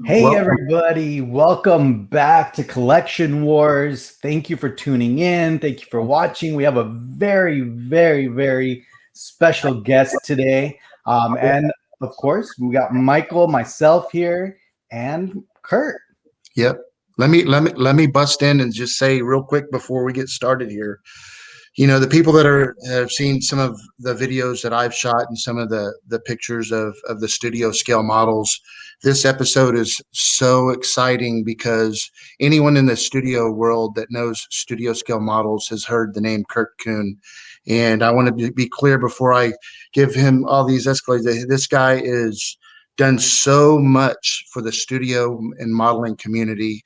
Hey, Welcome. everybody, welcome back to Collection Wars. Thank you for tuning in. Thank you for watching. We have a very special guest today. And of course, we got Michael, myself here, and Kurt. Yep. Let me bust in and just say real quick before we get started here. The people that have seen some of the videos that I've shot and some of the pictures of the studio scale models. This episode is so exciting because anyone in the studio world that knows studio scale models has heard the name Kurt Kuhn. And I want to be clear before I give him all these escalations. This guy is done so much for the studio and modeling community.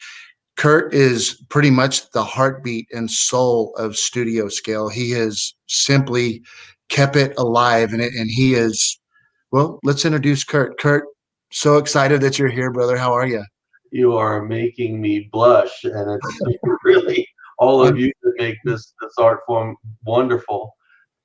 Kurt is pretty much the heartbeat and soul of studio scale. He has simply kept it alive, and he is. Well, let's introduce Kurt. Kurt, so excited that you're here, brother. How are you? You are making me blush, and it's really all of you that make this art form wonderful.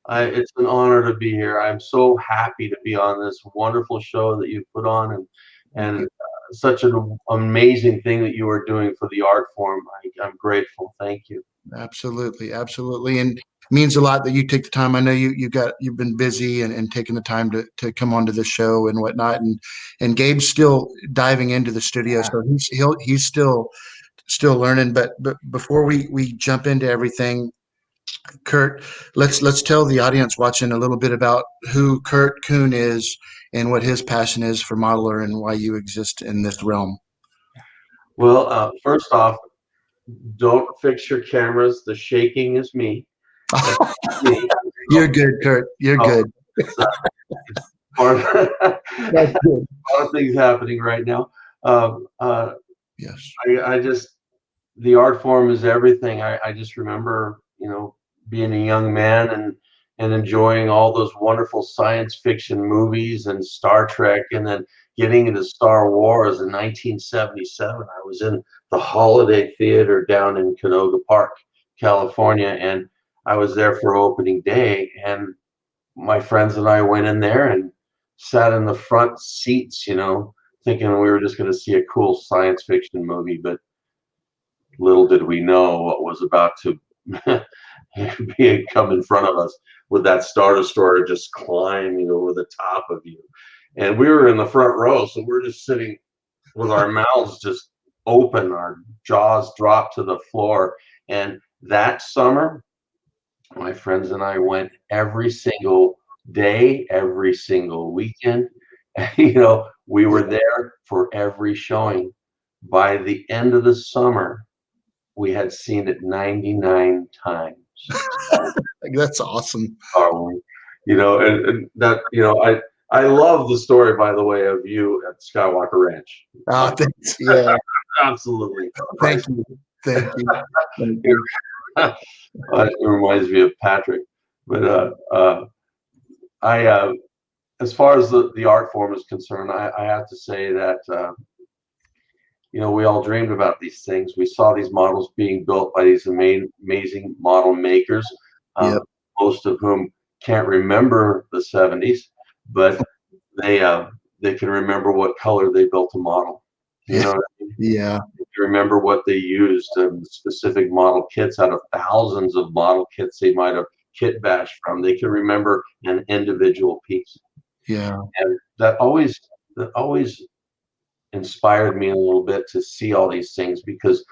It's an honor to be here. I'm so happy to be on this wonderful show that you put on, and such an amazing thing that you are doing for the art form. I'm grateful. Thank you. Absolutely, and it means a lot that you take the time. I know you've been busy and taking the time to come onto the show and whatnot, and Gabe's still diving into the studio, so he's still learning. But before we jump into everything, Kurt, let's tell the audience watching a little bit about who Kurt Kuhn is and what his passion is for modeler and why you exist in this realm. Well, first off, don't fix your cameras. The shaking is me. That's me. You're good, Kurt. You're Oh, good. it's, part of, That's a good. lot of things happening right now. Um, uh, Yes. I just the art form is everything. I just remember, being a young man and enjoying all those wonderful science fiction movies and Star Trek, and then getting into Star Wars in 1977. I was in the Holiday Theater down in Canoga Park, California, and I was there for opening day, and my friends and I went in there and sat in the front seats, thinking we were just going to see a cool science fiction movie, but little did we know what was about to come in front of us, with that Star Destroyer just climbing over the top of you. And we were in the front row, so we're just sitting with our mouths just open, our jaws dropped to the floor. And that summer, my friends and I went every single day, every single weekend. We were there for every showing. By the end of the summer, we had seen it 99 times. That's awesome. And that, I love the story, by the way, of you at Skywalker Ranch. Thanks. Yeah. Absolutely. Thank you. Thank you. Thank you. It reminds me of Patrick. But as far as the art form is concerned, I have to say that we all dreamed about these things. We saw these models being built by these amazing model makers, Yep. most of whom can't remember the 70s, but they can remember what color they built a model. You know what I mean? Yeah. They can remember what they used, specific model kits out of thousands of model kits they might have kit bashed from. They can remember an individual piece. Yeah. And that always inspired me a little bit to see all these things, because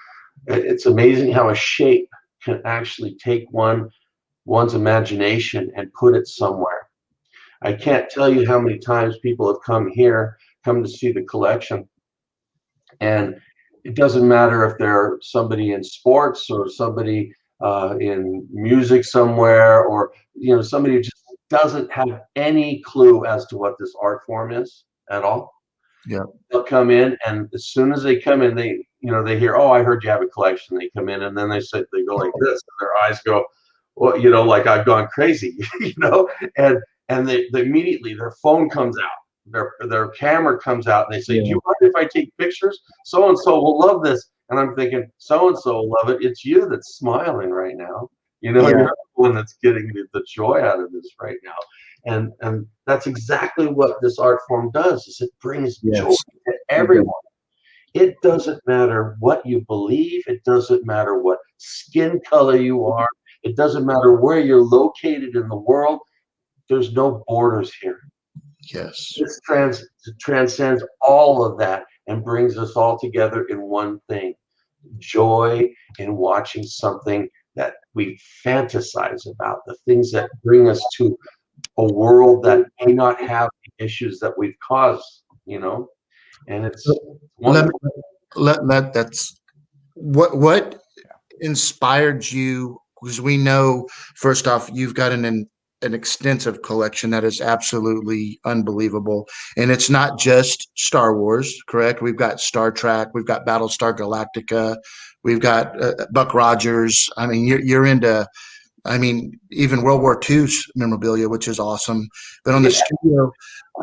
it's amazing how a shape can actually take one's imagination and put it somewhere. I can't tell you how many times people have come to see the collection, and it doesn't matter if they're somebody in sports or somebody in music somewhere, or somebody who just doesn't have any clue as to what this art form is at all. Yeah. They'll come in, and as soon as they come in, they hear, "Oh, I heard you have a collection." They come in, and then they go like this, and their eyes go, well, like I've gone crazy, and they immediately, their phone comes out, their camera comes out, and they say, "Do you mind if I take pictures? So and so will love this." And I'm thinking, so and so will love it. It's you that's smiling right now. You're the one that's getting the joy out of this right now. And that's exactly what this art form does, is it brings joy to everyone. It doesn't matter what you believe. It doesn't matter what skin color you are. It doesn't matter where you're located in the world. There's no borders here. Yes. This transcends all of that and brings us all together in one thing: joy in watching something that we fantasize about, the things that bring us to a world that may not have the issues that we've caused, and it's Let, wonderful. that's what inspired you, because we know, first off, you've got an extensive collection that is absolutely unbelievable, and it's not just Star Wars, correct? We've got Star Trek, we've got Battlestar Galactica, we've got Buck Rogers. I mean, you're into, I mean, even World War II's memorabilia, which is awesome. But on the studio,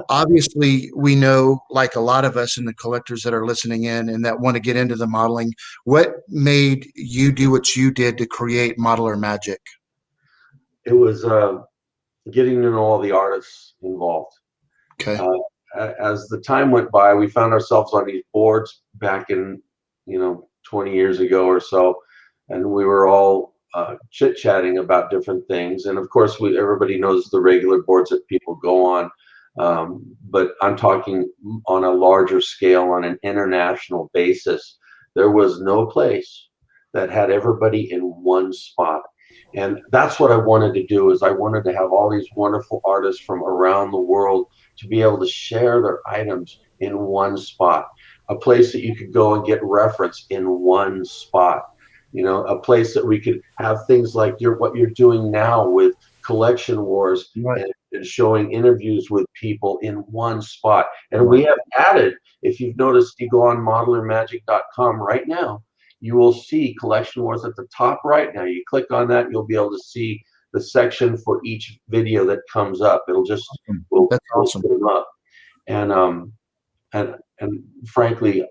obviously, we know, like a lot of us and the collectors that are listening in and that want to get into the modeling, what made you do what you did to create Modeler Magic? It was getting to know all the artists involved. Okay. As the time went by, we found ourselves on these boards back in, 20 years ago or so, and we were all chit-chatting about different things. And of course, everybody knows the regular boards that people go on, but I'm talking on a larger scale, on an international basis. There was no place that had everybody in one spot. And that's what I wanted to do, is I wanted to have all these wonderful artists from around the world to be able to share their items in one spot, a place that you could go and get reference in one spot, a place that we could have things like what you're doing now with Collection Wars, Right. and showing interviews with people in one spot. And we have added, if you've noticed, you go on modelermagic.com right now, you will see Collection Wars at the top right now. You click on that, you'll be able to see the section for each video that comes up. It'll just That's awesome. put them up. And frankly,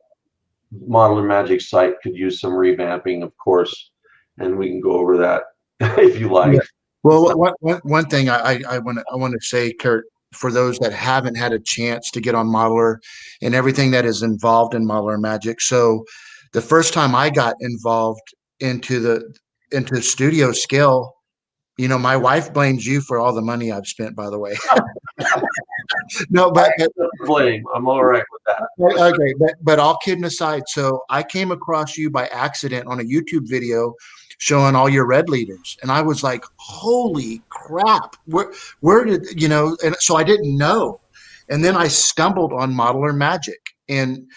Modeler Magic site could use some revamping, of course, and we can go over that if you like. Yeah. Well, one thing I want to say, Kurt, for those that haven't had a chance to get on Modeler and everything that is involved in Modeler Magic. So the first time I got involved into studio scale, my wife blames you for all the money I've spent, by the way. No, but blame. I'm all right with that. okay, but all kidding aside, so I came across you by accident on a YouTube video showing all your red leaders, and I was like, "Holy crap! Where did And so I didn't know, and then I stumbled on Modeler Magic, and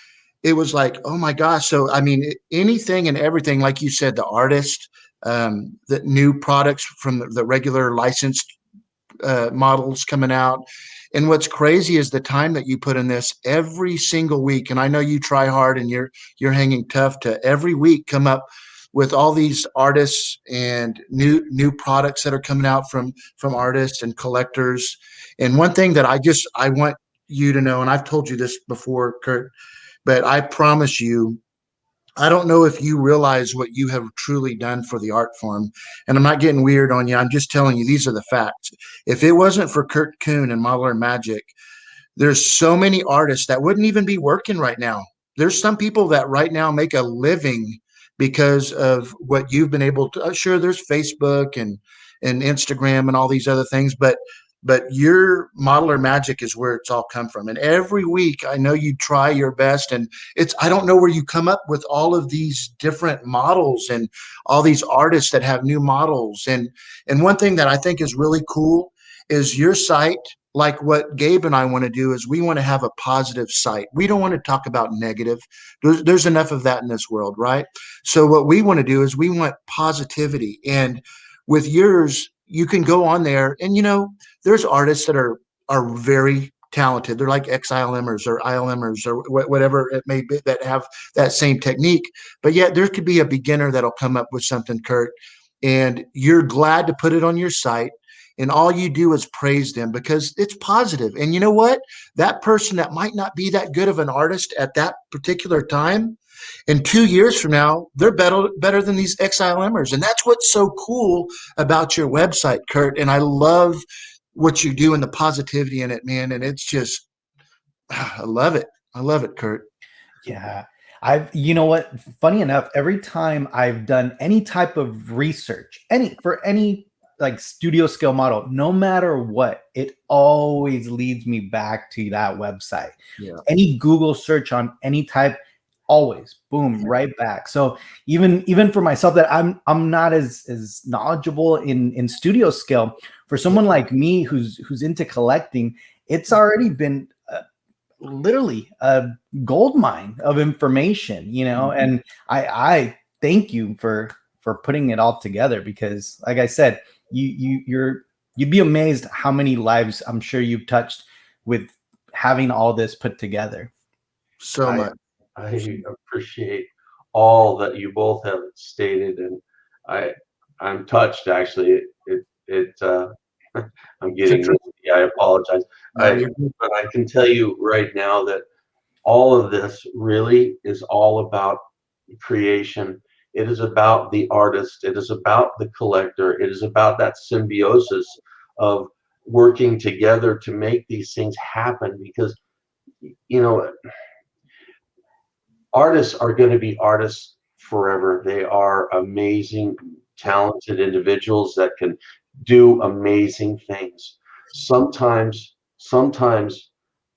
it was like, oh my gosh! So I mean, anything and everything, like you said, the artist, the new products from the regular licensed models coming out. And what's crazy is the time that you put in this every single week. And I know you try hard and you're hanging tough to every week come up with all these artists and new products that are coming out from artists and collectors. And one thing that I want you to know, and I've told you this before, Kurt, but I promise you, I don't know if you realize what you have truly done for the art form. And I'm not getting weird on you. I'm just telling you, these are the facts. If it wasn't for Kurt Kuhn and Modeler Magic, there's so many artists that wouldn't even be working right now. There's some people that right now make a living because of what you've been able to. Sure, there's Facebook and Instagram and all these other things, but your Modeler Magic is where it's all come from. And every week, I know you try your best, and I don't know where you come up with all of these different models and all these artists that have new models. And one thing that I think is really cool is your site. Like what Gabe and I want to do is we want to have a positive site. We don't want to talk about negative. There's enough of that in this world, right? So what we want to do is we want positivity. And with yours, you can go on there and, there's artists that are very talented. They're like XILMers or ILMers or whatever it may be that have that same technique. But yet there could be a beginner that'll come up with something, Kurt, and you're glad to put it on your site. And all you do is praise them because it's positive. And you know what? That person that might not be that good of an artist at that particular time, in 2 years from now, they're better than these XILMers. And that's what's so cool about your website, Kurt. And I love what you do and the positivity in it, man. And it's just, I love it. I love it, Kurt. Yeah. You know what? Funny enough, every time I've done any type of research, for any like studio scale model, no matter what, it always leads me back to that website. Yeah. Any Google search on any type, always boom, right back. So even for myself, that I'm not as knowledgeable in studio scale. For someone like me who's into collecting, it's already been literally a gold mine of information, and I thank you for putting it all together, because like I said, you'd be amazed how many lives I'm sure you've touched with having all this put together. So much. I appreciate all that you both have stated, and I'm touched actually. I'm getting misty. I apologize. But I can tell you right now that all of this really is all about creation. It is about the artist. It is about the collector. It is about that symbiosis of working together to make these things happen, because artists are going to be artists forever. They are amazing, talented individuals that can do amazing things. Sometimes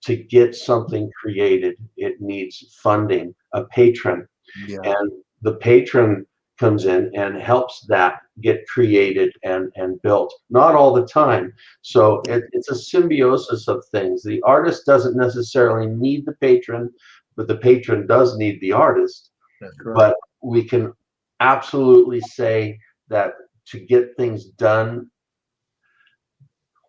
to get something created, it needs funding, a patron. Yeah. And the patron comes in and helps that get created and built. Not all the time. So it's a symbiosis of things. The artist doesn't necessarily need the patron, but the patron does need the artist. That's right. But we can absolutely say that to get things done,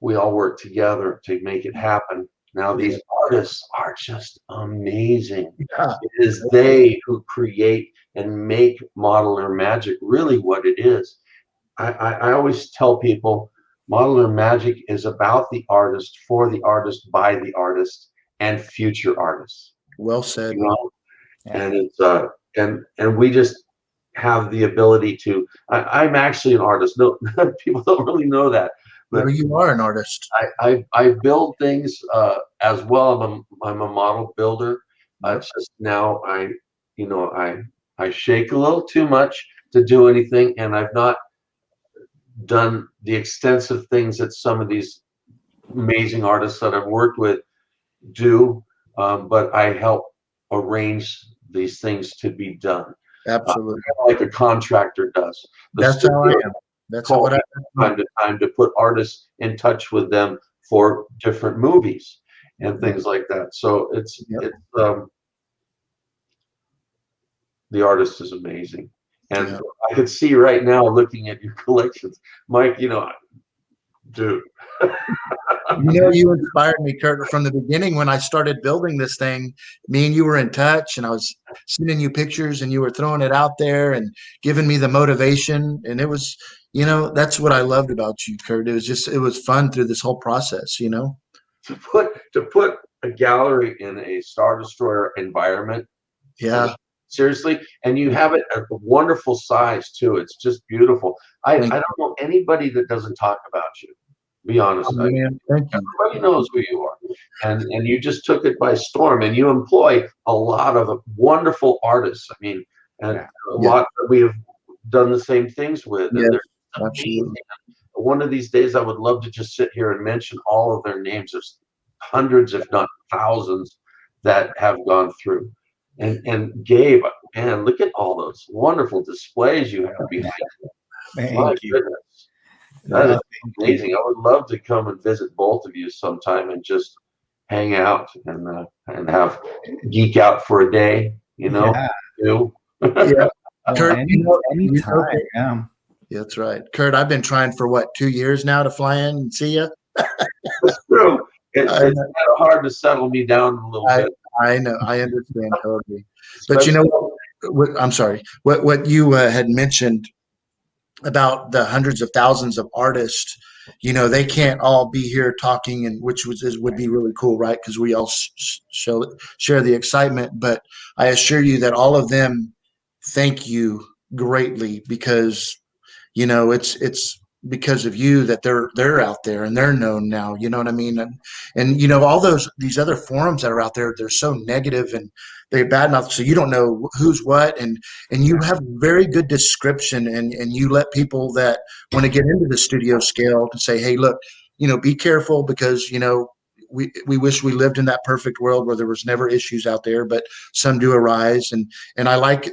we all work together to make it happen. Now, these artists are just amazing. Yeah. It is they who create and make modeler magic really what it is. I always tell people modeler magic is about the artist, for the artist, by the artist, and future artists. Well said. And it's and we just have the ability to. I'm actually an artist. No, people don't really know that. But you are an artist. I build things as well. I'm a model builder. It's just now I shake a little too much to do anything, and I've not done the extensive things that some of these amazing artists that I've worked with do. But I help arrange these things to be done. Absolutely. Like a contractor does. That's how I am. That's what I time to time to put artists in touch with them for different movies and things like that. So it's the artist is amazing. And I could see right now, looking at your collections, Mike, dude. You inspired me, Kurt, from the beginning when I started building this thing. Me and you were in touch, and I was sending you pictures, and you were throwing it out there and giving me the motivation. And it was, that's what I loved about you, Kurt. It was fun through this whole process, To put a gallery in a Star Destroyer environment. Yeah. Seriously, and you have it at a wonderful size too. It's just beautiful. I don't know anybody that doesn't talk about you. Be honest. Oh, man, thank you. Everybody knows who you are, and you just took it by storm. And you employ a lot of wonderful artists. I mean, and a lot that we have done the same things with. And they're amazing. One of these days, I would love to just sit here and mention all of their names. There's hundreds, if not thousands, that have gone through. And Gabe, man, look at all those wonderful displays you have behind you. Thank you. Goodness. That is amazing. I would love to come and visit both of you sometime and just hang out and have geek out for a day, Yeah. Kurt, anytime. Yeah. That's right. Kurt, I've been trying for 2 years now to fly in and see you. That's true. It's kind of hard to settle me down a little bit. I know. I understand totally. But I'm sorry. What you had mentioned about the hundreds of thousands of artists, they can't all be here talking, and which would be really cool, right? Because we all share the excitement. But I assure you that all of them thank you greatly, because it's because of you that they're out there and they're known now. You know what I mean? And you know, all these other forums that are out there, they're so negative and they badmouth, so you don't know who's what. And you have very good description, and you let people that want to get into the studio scale to say, hey, look, you know, be careful, because you know, we wish we lived in that perfect world where there was never issues out there, but some do arise. And I like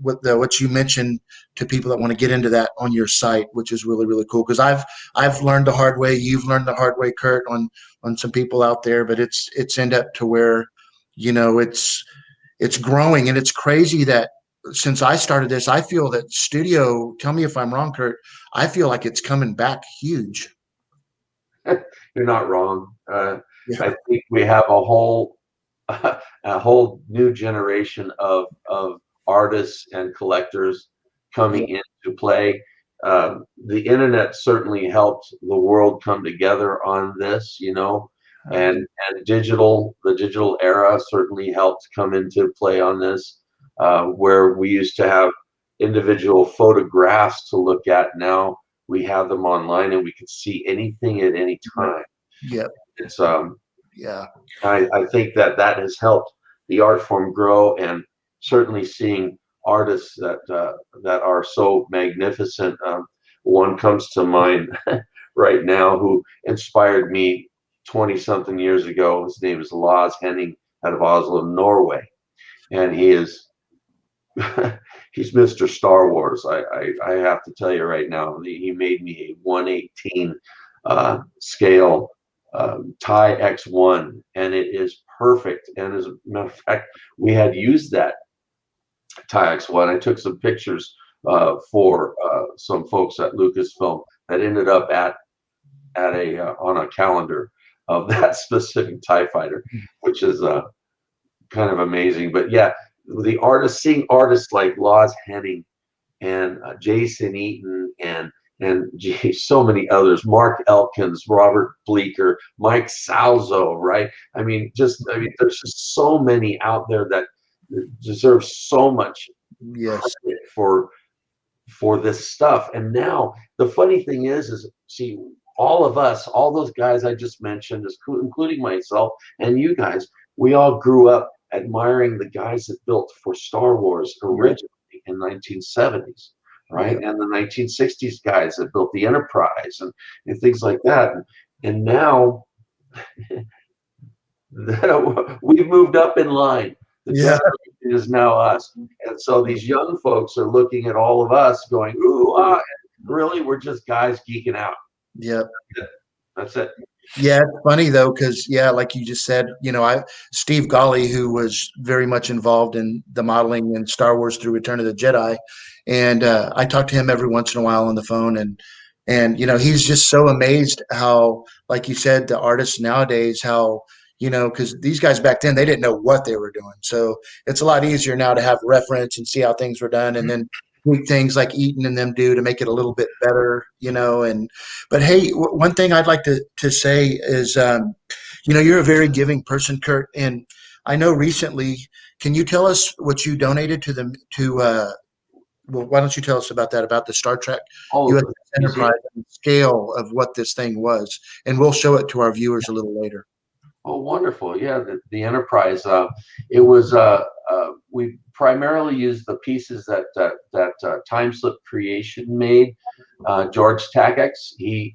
what you mentioned to people that want to get into that on your site, which is really, really cool. Because I've learned the hard way. You've learned the hard way, Kurt, on some people out there. But it's end up to where, you know, it's growing, and it's crazy that since I started this, I feel that studio. Tell me if I'm wrong, Kurt. I feel like it's coming back huge. You're not wrong. Yeah. I think we have a whole a whole new generation of artists and collectors coming into play. The internet certainly helped the world come together on this, you know, and the digital era certainly helped come into play on this, where we used to have individual photographs to look at. Now we have them online and we can see anything at any time. Yep. It's Yeah. I think that has helped the art form grow, and certainly seeing artists that are so magnificent. One comes to mind right now who inspired me 20-something years ago. His name is Lars Henning out of Oslo, Norway, and he is he's Mr. Star Wars. I have to tell you right now, he made me a 1/18 scale Thai X1, and it is perfect. And as a matter of fact, we had used that Thai X1. I took some pictures for some folks at Lucasfilm that ended up at a on a calendar of that specific TIE fighter, which is kind of amazing. But yeah, the artists, seeing artists like Lars Henning and Jason Eaton and geez, so many others, Mark Elkins, Robert Bleeker, Mike Salzo, right? I mean, there's just so many out there that deserve so much credit for this stuff. And now the funny thing is see, all of us, all those guys I just mentioned, including myself and you guys, we all grew up admiring the guys that built for Star Wars originally in 1970s. Right, and the 1960s guys that built the Enterprise and things like that, and now we've moved up in line. The generation is now us, and so these young folks are looking at all of us, going, "Ooh, really? We're just guys geeking out." Yep. That's it. Yeah, it's funny though, because like you just said, you know, Steve Golly, who was very much involved in the modeling in Star Wars through Return of the Jedi, and I talk to him every once in a while on the phone, and you know, he's just so amazed how, like you said, the artists nowadays, how, you know, because these guys back then, they didn't know what they were doing, so it's a lot easier now to have reference and see how things were done, and then tweak things like Eaton and them do to make it a little bit better, you know. But hey, one thing I'd like to say is, you know, you're a very giving person, Kurt, and I know recently. Can you tell us what you donated well, why don't you tell us about that, about the Star Trek USS Enterprise, and the scale of what this thing was, and we'll show it to our viewers a little later. Oh, wonderful! Yeah, the Enterprise. It was. We primarily used the pieces that Time Slip Creation made. George Takex, he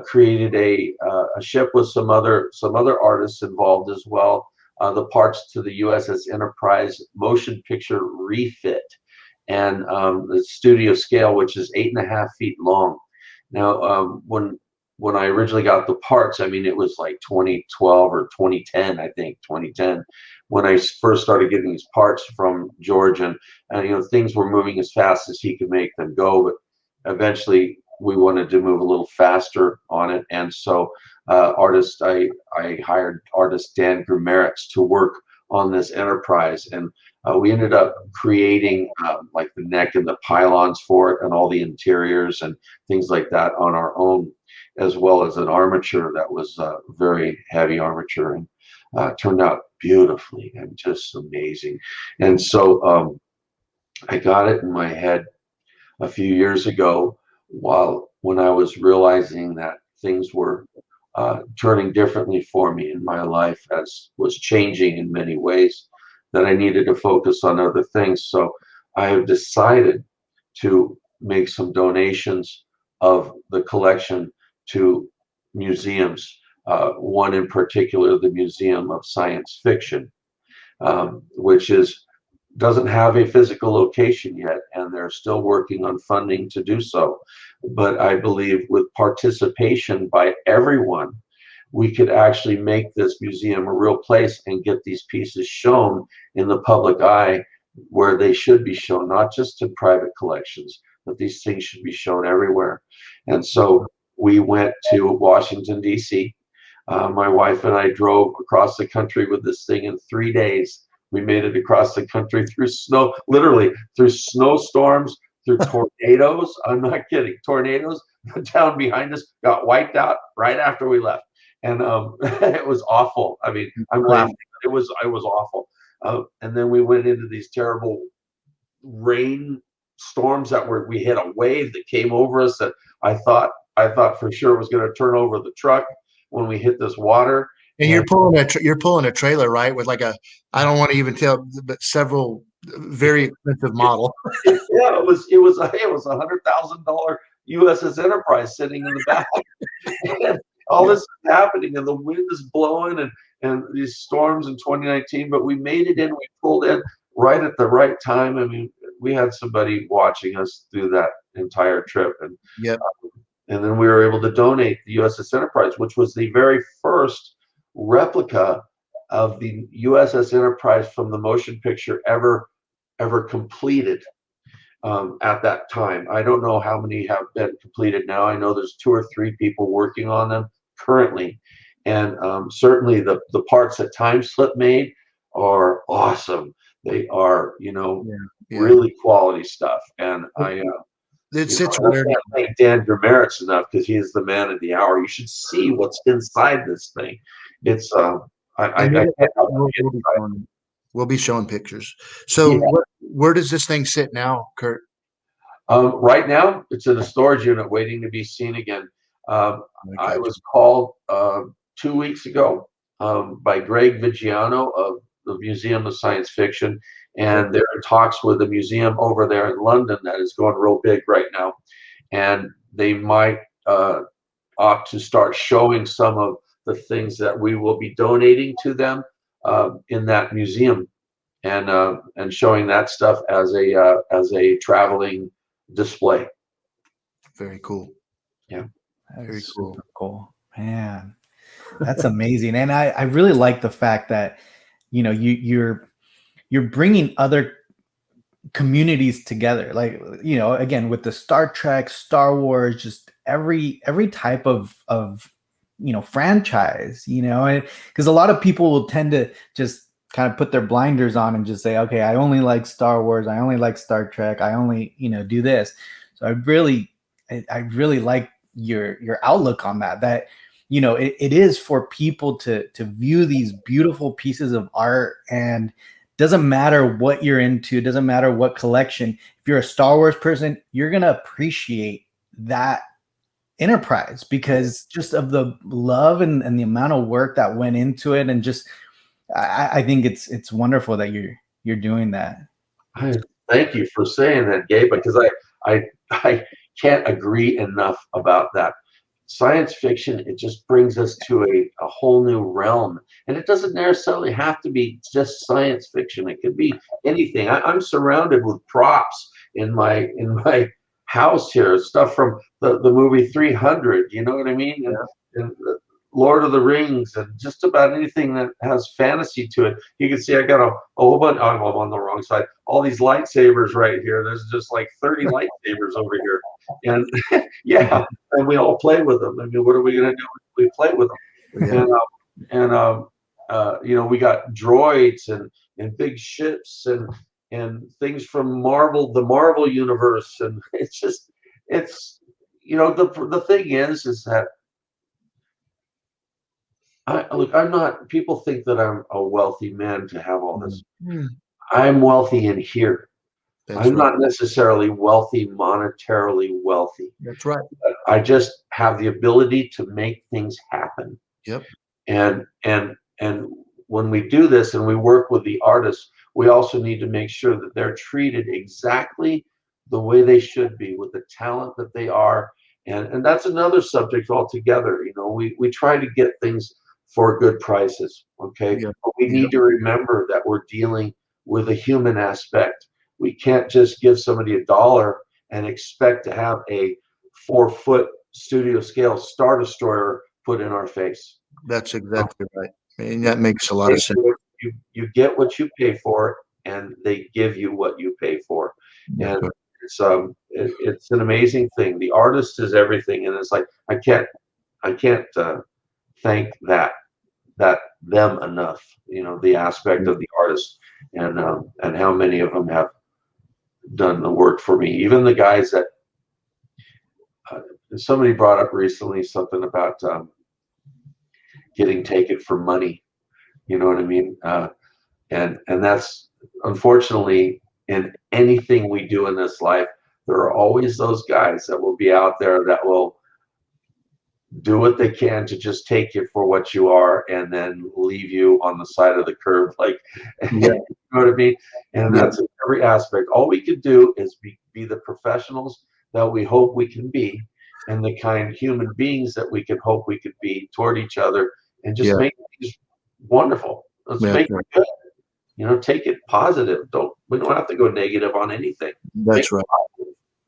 created a ship with some other artists involved as well. The parts to the USS Enterprise motion picture refit, and the studio scale, which is 8.5 feet long. Now, when I originally got the parts, I mean, it was like 2012 or 2010, I think 2010, when I first started getting these parts from George, and you know, things were moving as fast as he could make them go, but eventually we wanted to move a little faster on it, and so I hired artist Dan Grumeritz to work on this Enterprise, and we ended up creating like the neck and the pylons for it and all the interiors and things like that on our own, as well as an armature that was very heavy armature, and turned out beautifully and just amazing. And so I got it in my head a few years ago while when I was realizing that things were turning differently for me in my life, as was changing in many ways, that I needed to focus on other things. So I have decided to make some donations of the collection to museums. One in particular, the Museum of Science Fiction, which doesn't have a physical location yet, and they're still working on funding to do so. But I believe with participation by everyone, we could actually make this museum a real place and get these pieces shown in the public eye where they should be shown, not just in private collections, but these things should be shown everywhere. And so we went to Washington, D.C. My wife and I drove across the country with this thing in 3 days. We made it across the country through snow, literally through snowstorms, through tornadoes. I'm not kidding. Tornadoes. The town behind us got wiped out right after we left. And it was awful. I mean, I'm laughing. It was awful. And then we went into these terrible rain storms we hit a wave that came over us that I thought for sure it was going to turn over the truck when we hit this water. And you're pulling a trailer, right? With like I don't want to even tell, but several very expensive model. Yeah, it was $100,000 USS Enterprise sitting in the back. And all this is happening, and the wind is blowing, and these storms in 2019. But we made it in. We pulled in right at the right time. I mean, we had somebody watching us through that entire trip, and and then we were able to donate the USS Enterprise, which was the very first replica of the USS Enterprise from the motion picture ever completed at that time. I don't know how many have been completed now. I know there's 2 or 3 people working on them currently, and certainly the parts that Timeslip made are awesome. They are, really quality stuff. And I can't thank Dan Grameritz enough, because he is the man of the hour. You should see what's inside this thing. It's we'll be showing pictures. So where does this thing sit now, Kurt? Right now, it's in a storage unit waiting to be seen again. I was called 2 weeks ago by Greg Vigiano of the Museum of Science Fiction, and they're in talks with a museum over there in London that is going real big right now, and they might opt to start showing some of the things that we will be donating to them in that museum, and showing that stuff as a traveling display. Very cool. Yeah, very cool, man. That's amazing. And I really like the fact that you're bringing other communities together, like again with the Star Trek, Star Wars, just every type of franchise, because a lot of people will tend to just kind of put their blinders on and just say, okay, I only like Star Wars, I only like Star Trek, I only do this. So I really like your outlook on that it is for people to view these beautiful pieces of art, and doesn't matter what you're into, doesn't matter what collection. If you're a Star Wars person, you're gonna appreciate that Enterprise because just of the love and the amount of work that went into it, and just I think it's wonderful that you're doing that. Thank you for saying that, Gabe, because I can't agree enough about that. Science fiction, it just brings us to a whole new realm, and it doesn't necessarily have to be just science fiction. It could be anything. I'm surrounded with props in my house here, stuff from the movie 300. You know what I mean? And Lord of the Rings, and just about anything that has fantasy to it. You can see I got a whole bunch. I'm on the wrong side. All these lightsabers right here. There's just like 30 lightsabers over here, and and we all play with them. I mean, what are we gonna do? We play with them, and we got droids and big ships and things from the Marvel universe, and it's the thing is that. I'm not. People think that I'm a wealthy man to have all this. I'm wealthy in here. I'm not necessarily wealthy, monetarily wealthy. That's right. I just have the ability to make things happen. Yep. And when we do this and we work with the artists, we also need to make sure that they're treated exactly the way they should be, with the talent that they are. And that's another subject altogether. You know, we try to get things for good prices, okay? Yeah. But we need to remember that we're dealing with a human aspect. We can't just give somebody $1 and expect to have a 4-foot studio scale Star Destroyer put in our face. That's exactly right. And that makes a lot of sense. You get what you pay for, and they give you what you pay for. And it's an amazing thing. The artist is everything, and it's like I can't thank them enough. You know, the aspect of the artist, and how many of them have done the work for me. Even the guys that somebody brought up recently, something about getting taken for money. You know what I mean? And that's, unfortunately, in anything we do in this life, there are always those guys that will be out there that will do what they can to just take you for what you are, and then leave you on the side of the curb, like, you know what I mean? And that's in every aspect. All we could do is be the professionals that we hope we can be, and the kind human beings that we can hope we could be toward each other, and just make things wonderful. Let's make it good. You know, take it positive. We don't have to go negative on anything. That's right.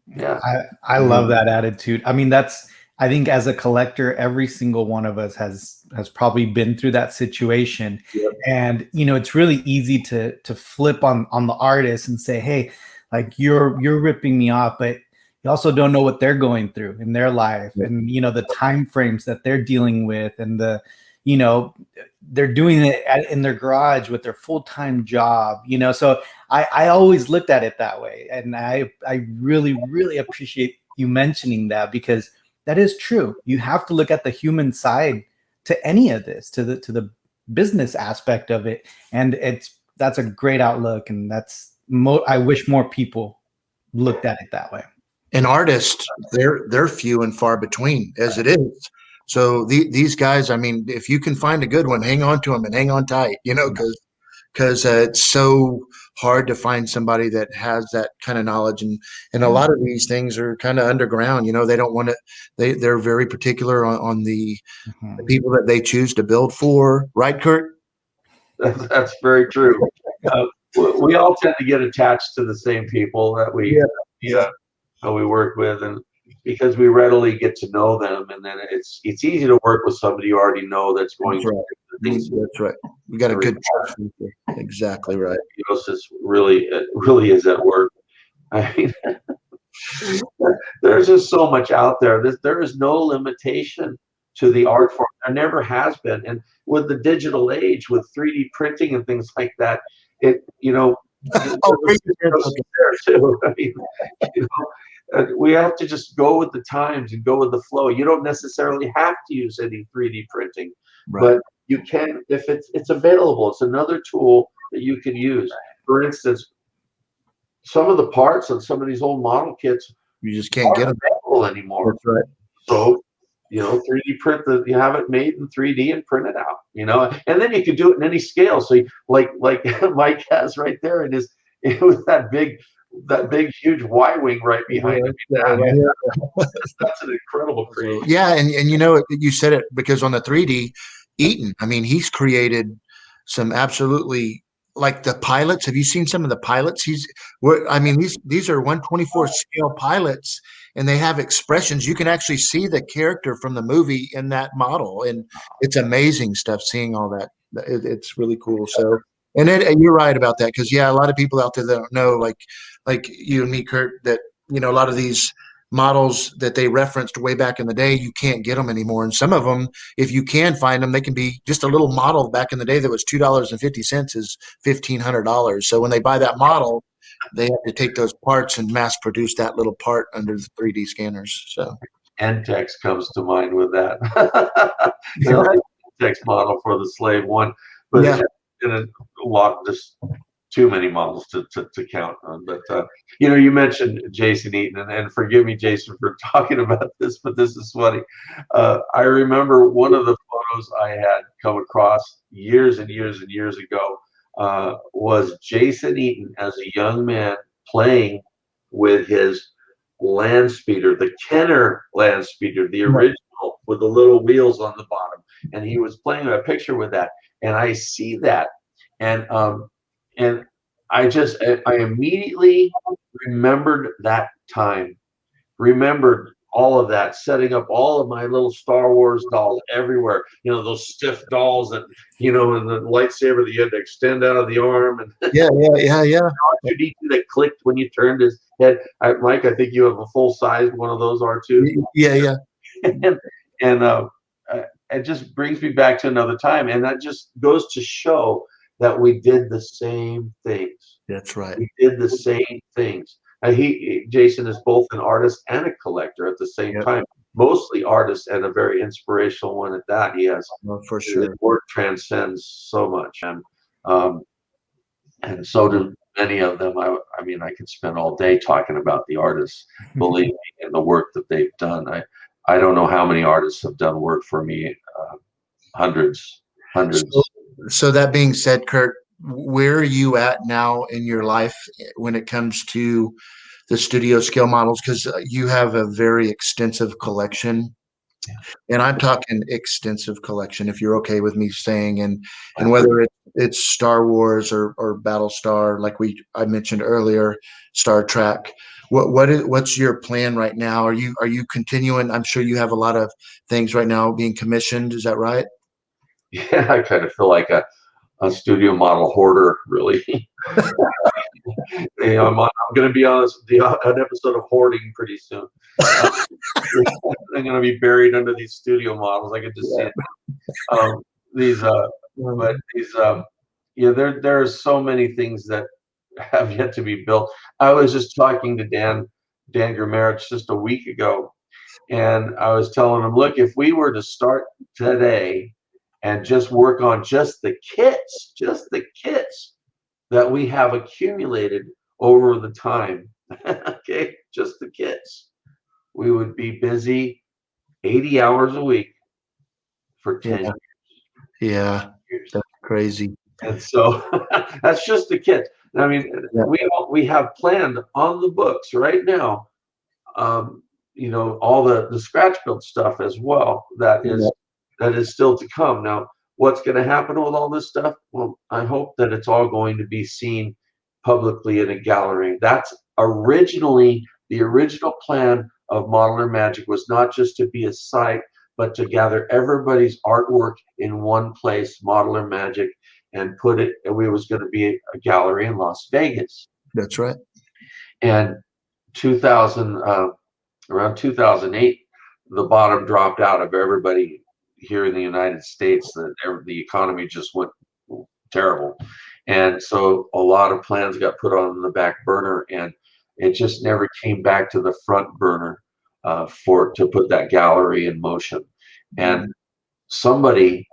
Yeah. I love that attitude. I mean, I think as a collector, every single one of us has probably been through that situation. Yep. And, you know, it's really easy to flip on the artist and say, hey, like you're ripping me off, but you also don't know what they're going through in their life, and, you know, the time frames that they're dealing with, and you know, they're doing it in their garage with their full-time job, you know. So I always looked at it that way. And I really, really appreciate you mentioning that, because that is true. You have to look at the human side to any of this, to the business aspect of it. And that's a great outlook. And I wish more people looked at it that way. And artists, they're few and far between as it is. So these guys, I mean, if you can find a good one, hang on to them and hang on tight, you know, because it's so hard to find somebody that has that kind of knowledge. And a lot of these things are kind of underground, you know. They don't want to, they're very particular on the people that they choose to build for. Right, Kurt? That's very true. We all tend to get attached to the same people that we work with, and because we readily get to know them, and then it's easy to work with somebody you already know that's going to do things. That's right. We got a good exactly right. Symbiosis really is at work. I mean, there's just so much out there. There is no limitation to the art form. There never has been. And with the digital age, with 3D printing and things like that, there too. I mean, you know, we have to just go with the times and go with the flow. You don't necessarily have to use any 3D printing, but you can if it's available. It's another tool that you can use. For instance, some of the parts on some of these old model kits, you just can't get them available anymore. That's right. So, you know, 3D print you have it made in 3D and print it out, you know, and then you can do it in any scale. So like Mike has right there in his, with that big huge Y-wing right behind him. That's an incredible creation. Yeah, and you know, you said it, because on the 3D, Eaton, I mean, he's created some absolutely, like the pilots. Have you seen some of the pilots? These are 1/24 scale pilots, and they have expressions. You can actually see the character from the movie in that model, and it's amazing stuff. Seeing all that, it's really cool. So, and you're right about that, because a lot of people out there that don't know, like you and me, Kurt, that, you know, a lot of these models that they referenced way back in the day, you can't get them anymore. And some of them, if you can find them, they can be just a little model back in the day that was $2.50 is $1,500. So when they buy that model, they have to take those parts and mass produce that little part under the 3D scanners. So Entex comes to mind with that. Entex model for the Slave One, but in a lot, just too many models to count on. But you know, you mentioned Jason Eaton, and forgive me, Jason, for talking about this, but this is funny. I remember one of the photos I had come across years and years and years ago was Jason Eaton as a young man playing with his land speeder, the Kenner land speeder, the original with the little wheels on the bottom, and he was playing a picture with that, and I see that, and I immediately remembered that time, remembered all of that, setting up all of my little Star Wars dolls everywhere. You know, those stiff dolls that, you know, and the lightsaber that you had to extend out of the arm, and Yeah, that clicked when you turned his head. Mike, I think you have a full size one of those R2s. yeah. and it just brings me back to another time, and that just goes to show that we did the same things. That's right. We did the same things. And Jason is both an artist and a collector at the same time. Mostly artist, and a very inspirational one at that. He has, for sure. His work transcends so much, and so do many of them. I mean, I could spend all day talking about the artists, believe me, and the work that they've done. I don't know how many artists have done work for me. Hundreds. So that being said, Kurt, where are you at now in your life when it comes to the studio scale models? Because you have a very extensive collection, and I'm talking extensive collection, if you're okay with me saying, and whether it's Star Wars or Battlestar, like I mentioned earlier, Star Trek. What's your plan right now? Are you continuing? I'm sure you have a lot of things right now being commissioned. Is that right? Yeah, I kind of feel like a studio model hoarder, really. You know, I'm going to be on an episode of Hoarding pretty soon. I'm going to be buried under these studio models. I could just see it. Yeah, there are so many things that have yet to be built. I was just talking to Dan Gramerich just a week ago, and I was telling him, look, if we were to start today and just work on just the kits that we have accumulated over the time, okay, just the kits, we would be busy 80 hours a week for 10 years. Yeah, that's crazy. And so that's just the kits. I mean, we have planned on the books right now, you know, all the scratch build stuff as well. That is still to come. Now, what's going to happen with all this stuff? Well, I hope that it's all going to be seen publicly in a gallery. That's originally the original plan of Modeler Magic, was not just to be a site, but to gather everybody's artwork in one place, Modeler Magic, and put it. And we was going to be a gallery in Las Vegas. That's right. And around 2008, the bottom dropped out of everybody here in the United States. That the economy just went terrible, and so a lot of plans got put on the back burner, and it just never came back to the front burner to put that gallery in motion. And somebody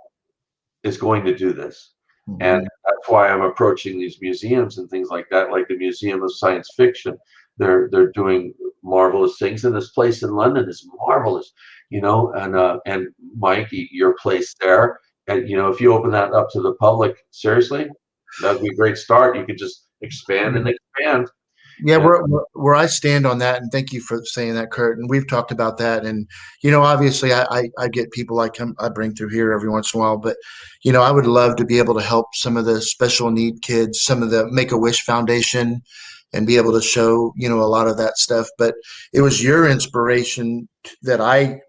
is going to do this, and that's why I'm approaching these museums and things like that, like the Museum of Science Fiction. They're doing marvelous things, and this place in London is marvelous, you know. And Mike, your place there, and you know, if you open that up to the public, seriously, that'd be a great start. You could just expand and expand. Yeah, where I stand on that, and thank you for saying that, Kurt. And we've talked about that, and you know, obviously, I get people I bring through here every once in a while, but you know, I would love to be able to help some of the special need kids, some of the Make-A-Wish Foundation, and be able to show, you know, a lot of that stuff. But it was your inspiration that I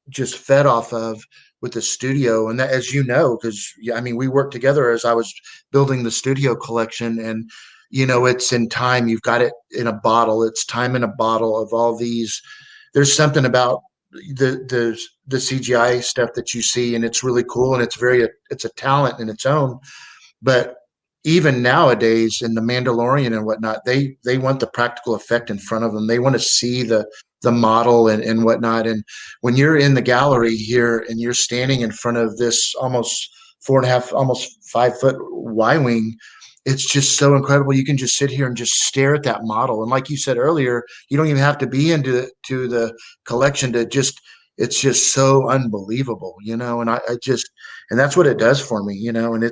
just fed off of with the studio, and that, as you know, because I mean, we worked together as I was building the studio collection, and you know, it's in time. You've got it in a bottle. It's time in a bottle of all these. There's something about the CGI stuff that you see, and it's really cool, and it's a talent in its own. But even nowadays in the Mandalorian and whatnot, they want the practical effect in front of them. They want to see the model and whatnot. And when you're in the gallery here and you're standing in front of this almost 4.5, almost 5 foot Y-wing, it's just so incredible. You can just sit here and just stare at that model. And like you said earlier, you don't even have to be into the collection to just, it's just so unbelievable, and I just, and that's what it does for me, and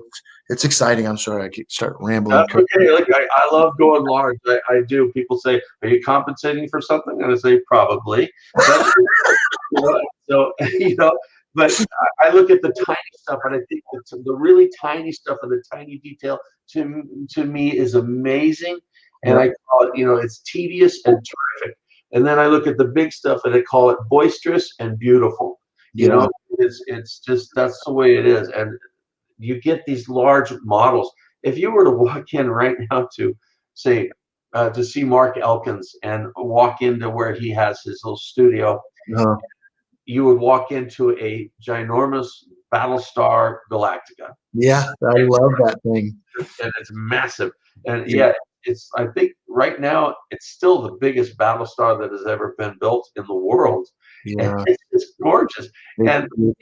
it's exciting. I'm sorry, I keep start rambling. That's okay. Like I love going large. I do. People say, "Are you compensating for something?" And I say, "Probably." But, so but I look at the tiny stuff, and I think that the really tiny stuff and the tiny detail to me is amazing. And I call it, it's tedious and terrific. And then I look at the big stuff, and I call it boisterous and beautiful. Yeah. It's just that's the way it is. And you get these large models. If you were to walk in right now to say to see Mark Elkins and walk into where he has his little studio, Uh, you would walk into a ginormous Battlestar Galactica, yeah, I love that thing. and it's massive. And yeah, I think right now it's still the biggest Battlestar that has ever been built in the world. And Yeah. it's gorgeous. And you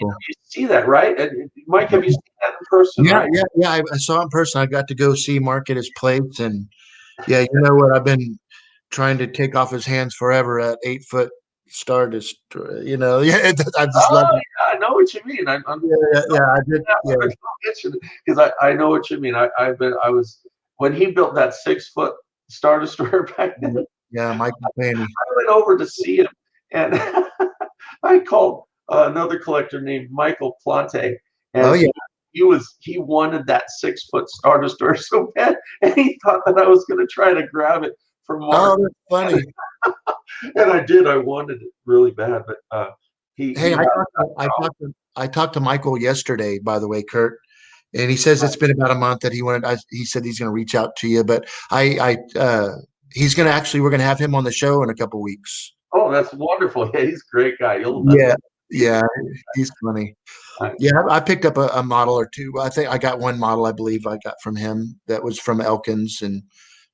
see that, right? And Mike, have you seen that in person? Yeah, Right? yeah. I saw in person. I got to go see Mark at his place, and yeah, you know what? I've been trying to take off his hands forever at 8 foot Star Destroyer. Yeah, I just love it. Yeah, I know what you mean. Yeah, I did. Yeah, Because I know what you mean. I was when he built that 6 foot Star Destroyer back then. yeah, Michael Fanny. I went over to see him, and I called another collector named Michael Plante, Oh and yeah. he wanted that 6 foot Star Destroyer so bad, and he thought that I was going to try to grab it from Mark. Oh, that's funny. And I did. I wanted it really bad, but Hey, I talked to Michael yesterday, by the way, Kurt, and he says it's been about a month that he said he's going to reach out to you, but he's going to actually, we're going to have him on the show in a couple weeks. Oh, that's wonderful. Yeah, he's a great guy. Yeah, he's funny. Yeah, I picked up a model or two. I think I got one model, I believe I got from him that was from Elkins, and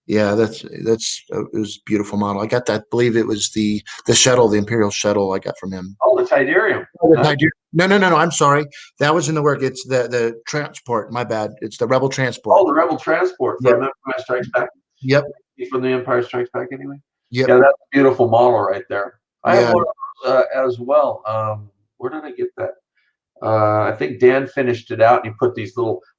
yeah, it was a beautiful model. I got that. I believe it was the shuttle, the Imperial shuttle. I got from him. Oh, the Tidarium. Oh, the Tidarium. No. I'm sorry. That was in the work. It's the transport. My bad. It's the Rebel transport. Oh, the Rebel transport from Empire Strikes Back. Yep. From the Empire Strikes Back, anyway. Yep. Yeah, that's a beautiful model right there. I have one of those as well. Where did I get that? I think Dan finished it out, and he put a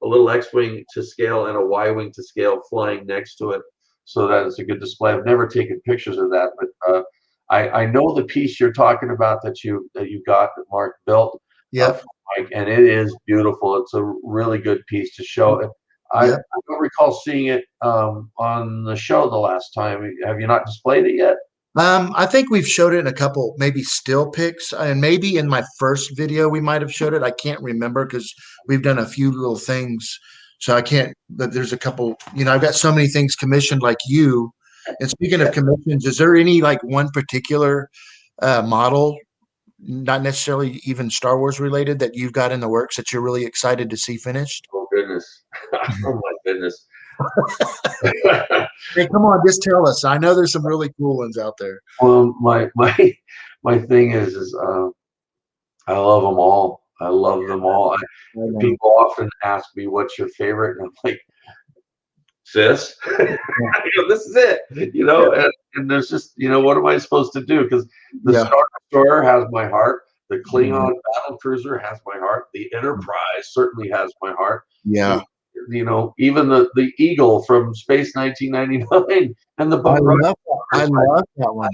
little X-wing to scale and a Y-wing to scale flying next to it, so that it's a good display. I've never taken pictures of that, but I know the piece you're talking about that you got that Mark built. Yep. Mike, and it is beautiful. It's a really good piece to show it. I don't recall seeing it on the show the last time. Have you not displayed it yet? I think we've showed it in a couple, maybe still pics, and maybe in my first video we might have showed it. I can't remember because we've done a few little things, so I can't. But there's a couple. I've got so many things commissioned, like you. And speaking of commissions, is there any like one particular model, not necessarily even Star Wars related, that you've got in the works that you're really excited to see finished? Oh goodness! Oh my goodness! Hey, come on, just tell us. I know there's some really cool ones out there. Well, my thing is I love them all. I love them all. People often ask me, "What's your favorite?" And I'm like, "Sis, this is it." And there's just what am I supposed to do? Because the Star Destroyer has my heart. The Klingon battle cruiser has my heart. The Enterprise certainly has my heart. Yeah. Even the Eagle from Space 1999 and the I love that one.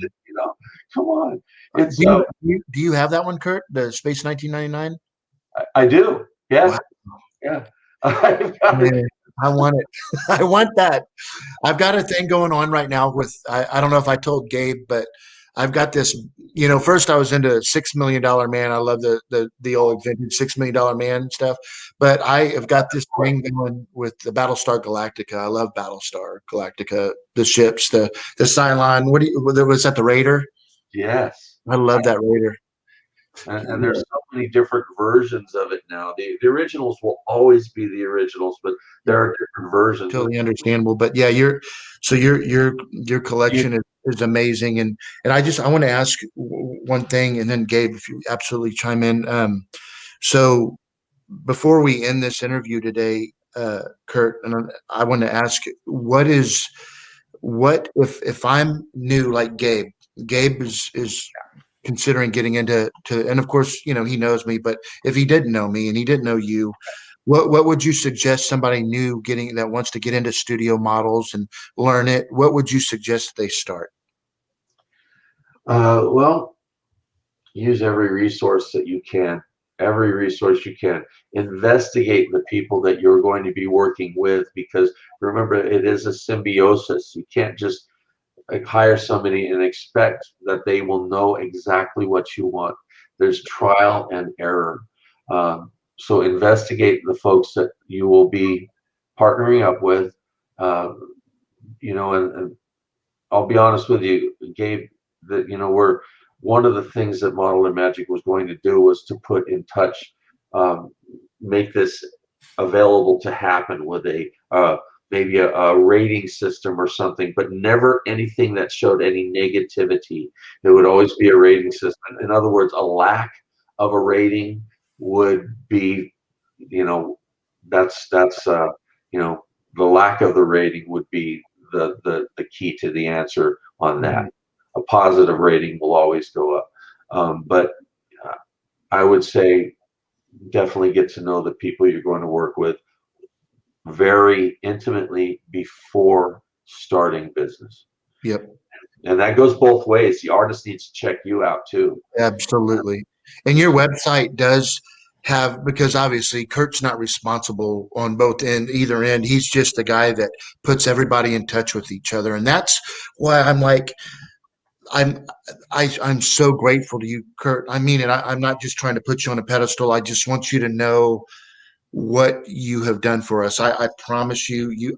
Come on. Do you have that one, Kurt? The Space 1999? I do. Yeah. Wow. Yeah. I've got it. I want it. I want that. I've got a thing going on right now with, I don't know if I told Gabe, but I've got this, first I was into $6 Million Man. I love the old vintage $6 Million Man stuff, but I have got this thing going with the Battlestar Galactica. I love Battlestar Galactica, the ships, the Cylon. Was that the Raider? Yes. I love that Raider. And there's so many different versions of it now. The originals will always be the originals, but there are different versions. Totally understandable. But yeah, your collection is amazing. And I want to ask one thing, and then Gabe, if you absolutely chime in. So before we end this interview today, Kurt, and I want to ask, what if I'm new like Gabe? Gabe is considering getting and of course, he knows me, but if he didn't know me and he didn't know you, what would you suggest somebody new that wants to get into studio models and learn it? What would you suggest they start? Well, use every resource that you can. Every resource you can. Investigate the people that you're going to be working with, because remember, it is a symbiosis. You can't just hire somebody and expect that they will know exactly what you want. There's trial and error. So investigate the folks that you will be partnering up with. And I'll be honest with you, Gabe, that we're one of the things that Model and Magic was going to do was to put in touch, make this available to happen with maybe a rating system or something, but never anything that showed any negativity. It would always be a rating system. In other words, a lack of a rating would be, that's the lack of the rating would be the key to the answer on that. A positive rating will always go up. But I would say definitely get to know the people you're going to work with very intimately before starting business. Yep. And that goes both ways. The artist needs to check you out too. Absolutely. And your website does have, because obviously Kurt's not responsible on either end. He's just the guy that puts everybody in touch with each other. And that's why I'm so grateful to you, Kurt. I mean it. I'm not just trying to put you on a pedestal. I just want you to know what you have done for us. I promise you,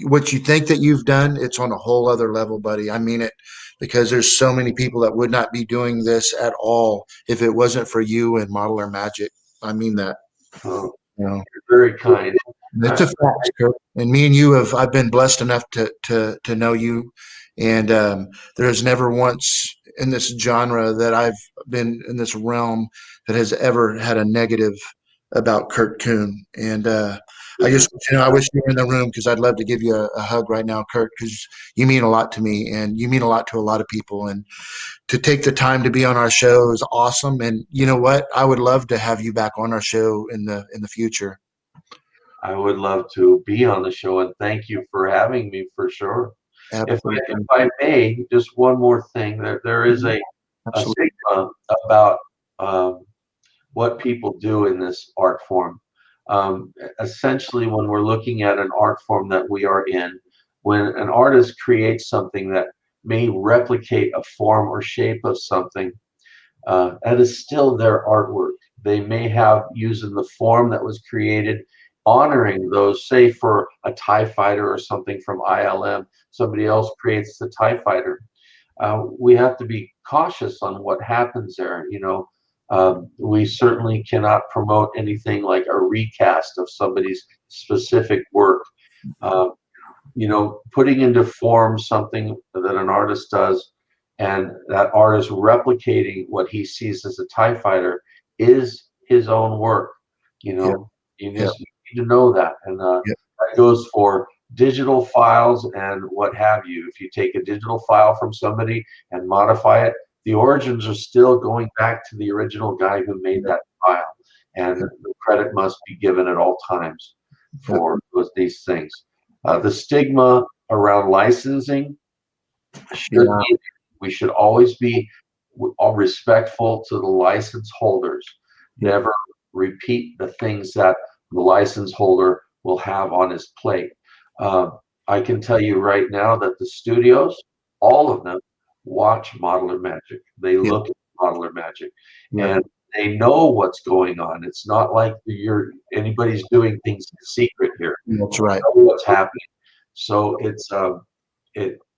what you think that you've done, it's on a whole other level, buddy. I mean it, because there's so many people that would not be doing this at all if it wasn't for you and Modeler Magic. I mean that. Oh, you're very kind. It's a fact, Kurt. And me and you I've been blessed enough to know you. And there's never once in this genre that I've been in this realm that has ever had a negative about Kurt Kuhn. And I wish you were in the room, because I'd love to give you a hug right now, Kurt, because you mean a lot to me and you mean a lot to a lot of people. And to take the time to be on our show is awesome. And you know what? I would love to have you back on our show in the future. I would love to be on the show, and thank you for having me, for sure. If I may, just one more thing. There is a stigma about what people do in this art form. Essentially, when we're looking at an art form that we are in, when an artist creates something that may replicate a form or shape of something, that is still their artwork. They may have using the form that was created, honoring those, say for a TIE fighter or something from ILM, somebody else creates the TIE fighter. We have to be cautious on what happens there. We certainly cannot promote anything like a recast of somebody's specific work. Putting into form something that an artist does, and that artist replicating what he sees as a TIE fighter is his own work. You just need to know that. And that goes for digital files and what have you. If you take a digital file from somebody and modify it, the origins are still going back to the original guy who made that file. And the credit must be given at all times for these things. The stigma around licensing should be, we should always be respectful to the license holders. Never repeat the things that the license holder will have on his plate. I can tell you right now that the studios, all of them, watch Modeler Magic. They look at Modeler Magic, and they know what's going on. It's not like anybody's doing things in secret here. That's right. They know what's happening. So it's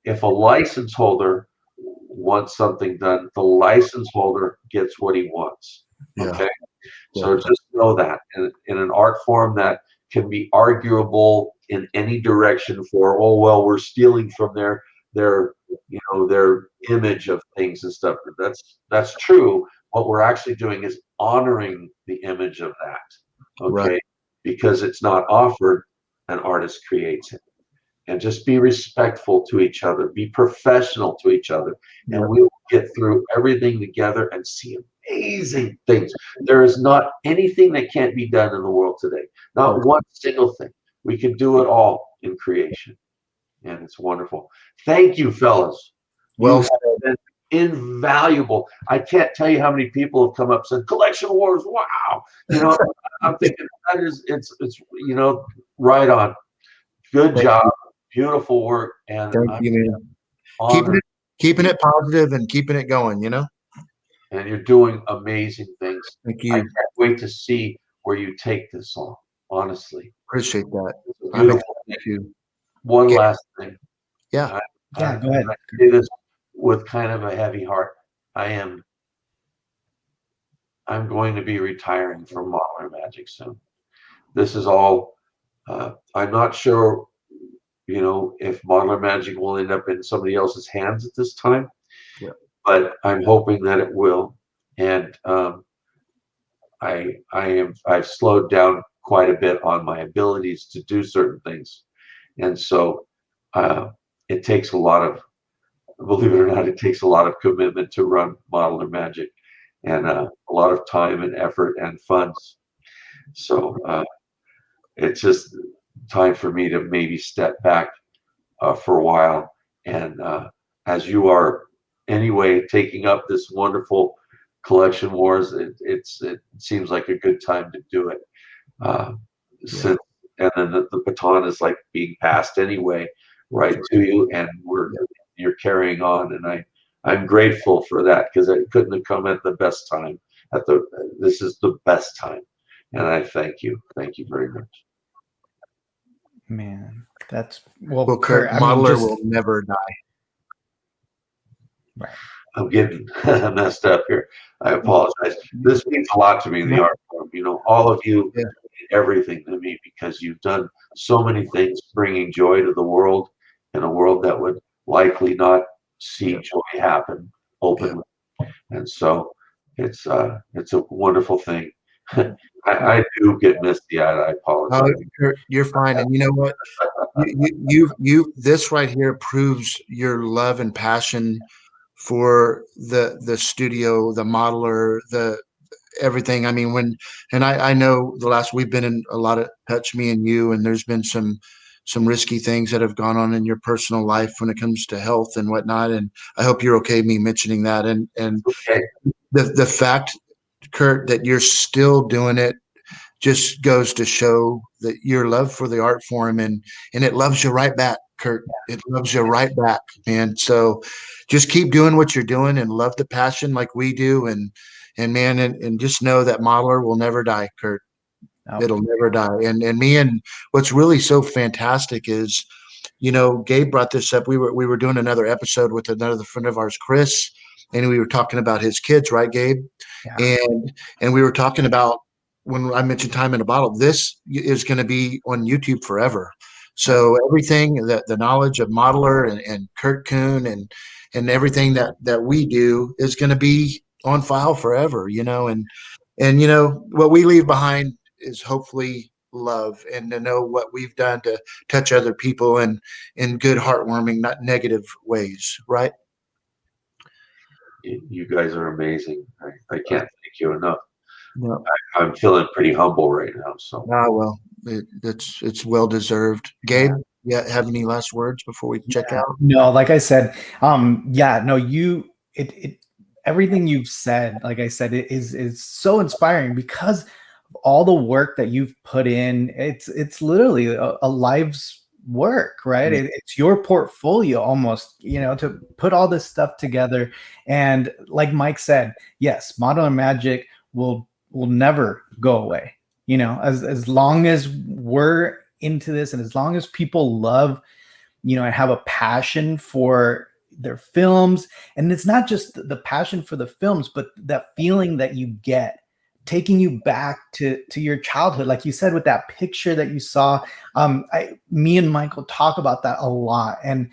if a license holder wants something done, the license holder gets what he wants. Okay, so just know that in an art form that can be arguable in any direction for, oh well, we're stealing from their image of things and stuff. That's true. What we're actually doing is honoring the image of that. Okay, because it's not offered, an artist creates it. And just be respectful to each other, be professional to each other, and we will get through everything together and see amazing things. There is not anything that can't be done in the world today, not one single thing. We can do it all in creation, and it's wonderful. Thank you, fellas. Well You have been invaluable. I can't tell you how many people have come up and said, "Collection Wars, wow!" You know, I'm thinking that is it's you know, right on. Good job. Beautiful work, and thank I'm you, man. honored. Keeping it positive and keeping it going, you know? And you're doing amazing things. Thank I you. can't wait to see where you take this on. Honestly, Appreciate that. it's a I'm beautiful excited thing. too. One Yeah. last thing. Yeah. Yeah, go ahead. I say this with kind of a heavy heart. I'm going to be retiring from Modeler Magic soon. This is all. I'm not sure, you know, if Modeler Magic will end up in somebody else's hands at this time. Yeah. But I'm hoping that it will. And I've slowed down quite a bit on my abilities to do certain things, and so it takes a lot of, believe it or not, it takes a lot of commitment to run Modeler Magic, and a lot of time and effort and funds. So it's just time for me to maybe step back for a while, and as you are anyway taking up this wonderful collection wars, it seems like a good time to do it. Since and then the baton is like being passed anyway, right to you, and you're carrying on, and I'm grateful for that, because it couldn't have come at the best time. This is the best time, and I thank you very much. Man, that's Well, Kurt, Kurt, I mean, Modeler just will never die. right. I'm getting messed up here. I apologize. This means a lot to me, the art form. You know, all of you Yeah. mean everything to me, because you've done so many things bringing joy to the world, in a world that would likely not see joy happen openly. And so it's a wonderful thing. I do get misty-eyed. I apologize. Oh, Kurt, you're fine. And you know what? You this right here proves your love and passion for the studio, the modeler, the everything. I mean, and I know the last we've been in a lot of touch, me and you, and there's been some risky things that have gone on in your personal life when it comes to health and whatnot. And I hope you're okay me mentioning that. And Okay. the fact, Kurt, that you're still doing it just goes to show that your love for the art form, and it loves you right back, Kurt. It loves you right back, man. So just keep doing what you're doing and love the passion like we do, and man, and just know that Modeler will never die, Kurt. Oh, It'll never die. And me, and what's really so fantastic is, you know, Gabe brought this up. We were doing another episode with another friend of ours, Chris, and we were talking about his kids, right, Gabe? yeah. And we were talking about, when I mentioned Time in a Bottle, this is going to be on YouTube forever. So everything that the knowledge of Modeler and Kurt Kuhn and everything that we do is going to be on file forever, you know, and you know what we leave behind is hopefully love, and to know what we've done to touch other people in good, heartwarming, not negative ways, right? You guys are amazing. I can't thank you enough. No. I'm feeling pretty humble right now. So Well, it's well deserved. Gabe, have any last words before we check out? No, like I said, yeah, no, it everything you've said, like I said, it is so inspiring, because of all the work that you've put in. It's literally a life's work, right? It's your portfolio almost, you know, to put all this stuff together. And like Mike said, yes, Modern Magic will never go away. You know, as long as we're into this, and as long as people love, you know, and have a passion for their films. And it's not just the passion for the films, but that feeling that you get, taking you back to your childhood, like you said, with that picture that you saw. Me and Michael talk about that a lot, and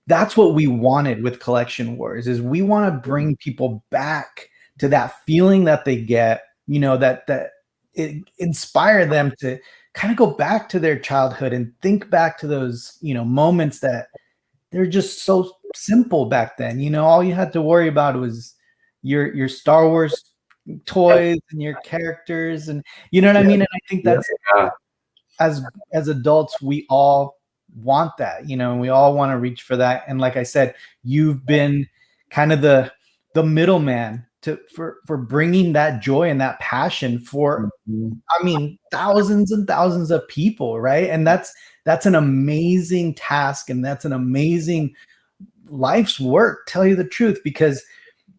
that's what we wanted with Collection Wars. Is we want to bring people back to that feeling that they get, you know, that it inspire them to kind of go back to their childhood and think back to those, moments that they're just so simple back then. All you had to worry about was your Star Wars toys and your characters, and you know what I mean? And I think that's as adults, we all want that, and we all want to reach for that. And like I said, you've been kind of the middleman for bringing that joy and that passion for, I mean, thousands and thousands of people, right? And that's an amazing task, and that's an amazing life's work, tell you the truth, because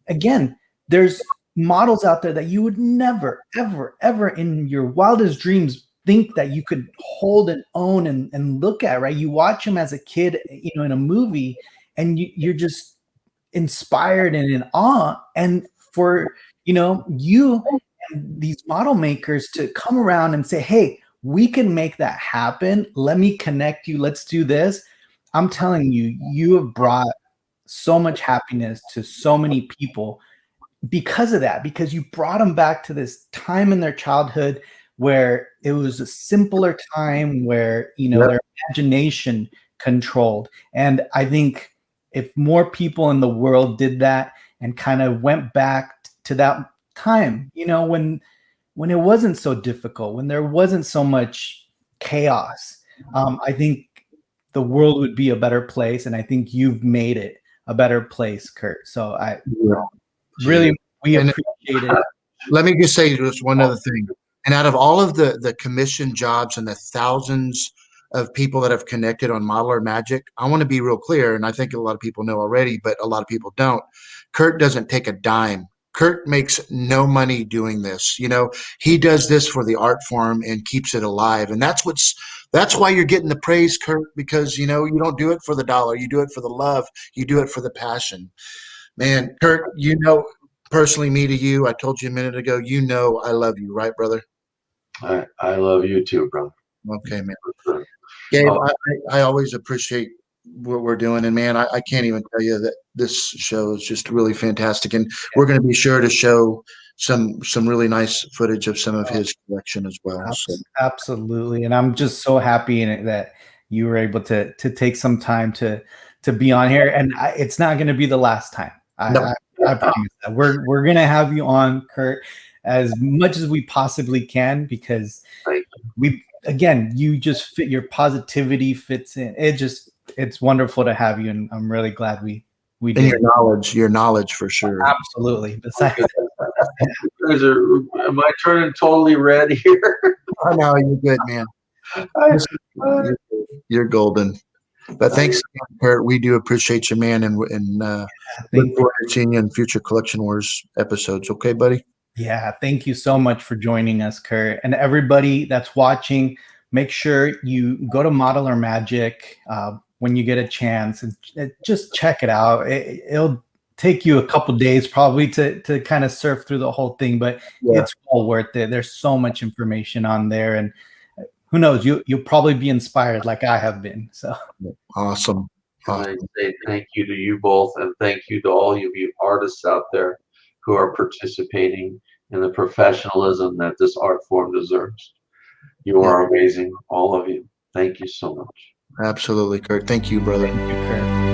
again, there's models out there that you would never, ever, ever in your wildest dreams think that you could hold and own and look at, right? You watch them as a kid, in a movie, and you're just inspired and in awe. And for, you and these model makers to come around and say, hey, we can make that happen. Let me connect you. Let's do this. I'm telling you, you have brought so much happiness to so many people because of that, because you brought them back to this time in their childhood where it was a simpler time, where, their imagination controlled. And I think if more people in the world did that and kind of went back to that time, when it wasn't so difficult, when there wasn't so much chaos, I think the world would be a better place. And I think you've made it a better place, Kurt. So we appreciate it. Let me just say just one other thing. And out of all of the commission jobs and the thousands of people that have connected on Modeler Magic, I want to be real clear, and I think a lot of people know already, but a lot of people don't. Kurt doesn't take a dime. Kurt makes no money doing this. He does this for the art form and keeps it alive. And that's why you're getting the praise, Kurt, because, you don't do it for the dollar. You do it for the love. You do it for the passion. Man, Kurt, personally, me to you, I told you a minute ago, I love you, right, brother? I love you too, brother. Okay, man. Gabe, I always appreciate what we're doing, and man, I can't even tell you that this show is just really fantastic, and we're going to be sure to show some really nice footage of some of his collection as well. Absolutely, and I'm just so happy that you were able to take some time to be on here, and it's not going to be the last time. I promise that we're going to have you on, Kurt, as much as we possibly can, because you just fit, your positivity fits in. It's wonderful to have you, and I'm really glad we did. And your knowledge for sure. Absolutely. Besides, am I turning totally red here? Oh no, you're good, man. You're golden. But thanks again, Kurt. We do appreciate you, man, and look forward to seeing you in future Collection Wars episodes. Okay, buddy? Yeah, thank you so much for joining us, Kurt. And everybody that's watching, make sure you go to Modeler Magic when you get a chance and just check it out. It'll take you a couple days probably to kind of surf through the whole thing, but it's all worth it. There's so much information on there, and who knows, you'll probably be inspired like I have been. So awesome. I say thank you to you both, and thank you to all of you artists out there who are participating in the professionalism that this art form deserves. You are amazing, all of you. Thank you so much. Absolutely, Kurt. Thank you, brother. Thank you, Kurt.